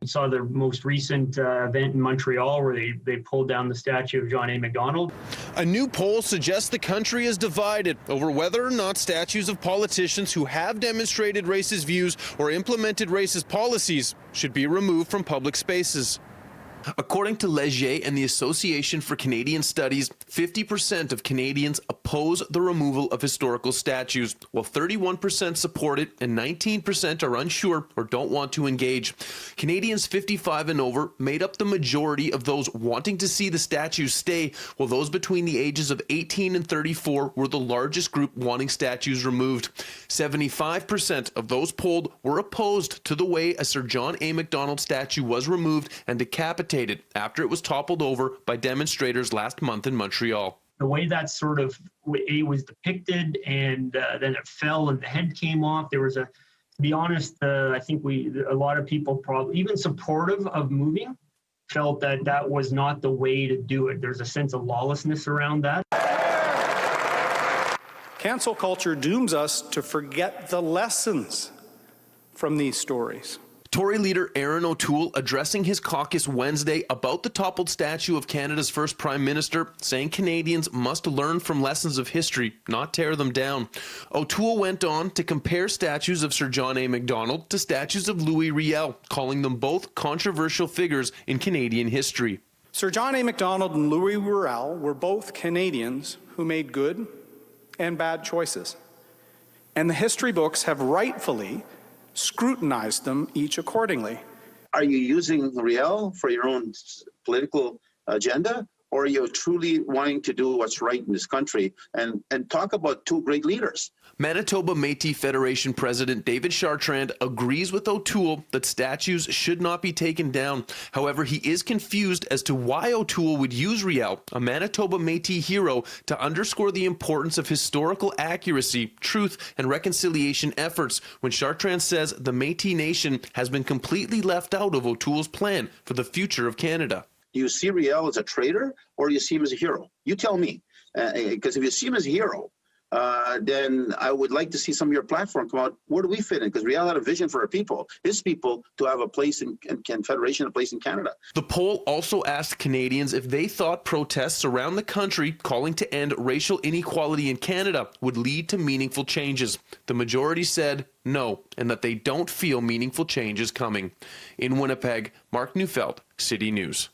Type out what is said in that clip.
We saw the most recent event in Montreal where they pulled down the statue of John A. Macdonald. A new poll suggests the country is divided over whether or not statues of politicians who have demonstrated racist views or implemented racist policies should be removed from public spaces. According to Leger and the Association for Canadian Studies, 50% of Canadians oppose the removal of historical statues, while 31% support it and 19% are unsure or don't want to engage. Canadians 55 and over made up the majority of those wanting to see the statues stay, while those between the ages of 18 and 34 were the largest group wanting statues removed. 75% of those polled were opposed to the way a Sir John A. Macdonald statue was removed and decapitated after it was toppled over by demonstrators last month in Montreal. The way that sort of was depicted, and then it fell and the head came off. There was to be honest, I think a lot of people, probably even supportive of moving, felt that that was not the way to do it. There's a sense of lawlessness around that. Cancel culture dooms us to forget the lessons from these stories. Tory leader Erin O'Toole addressing his caucus Wednesday about the toppled statue of Canada's first Prime Minister, saying Canadians must learn from lessons of history, not tear them down. O'Toole went on to compare statues of Sir John A. Macdonald to statues of Louis Riel, calling them both controversial figures in Canadian history. Sir John A. Macdonald and Louis Riel were both Canadians who made good and bad choices. And the history books have rightfully scrutinized them each accordingly. Are you using Riel for your own political agenda, or are you truly wanting to do what's right in this country and talk about two great leaders? Manitoba Métis Federation President David Chartrand agrees with O'Toole that statues should not be taken down. However, he is confused as to why O'Toole would use Riel, a Manitoba Métis hero, to underscore the importance of historical accuracy, truth, and reconciliation efforts, when Chartrand says the Métis Nation has been completely left out of O'Toole's plan for the future of Canada. Do you see Riel as a traitor, or do you see him as a hero? You tell me. Because if you see him as a hero, then I would like to see some of your platform come out. Where do we fit in? Because Riel had a vision for our people, his people, to have a place in Confederation, a place in Canada. The poll also asked Canadians if they thought protests around the country calling to end racial inequality in Canada would lead to meaningful changes. The majority said no, and that they don't feel meaningful changes coming. In Winnipeg, Mark Neufeld, City News.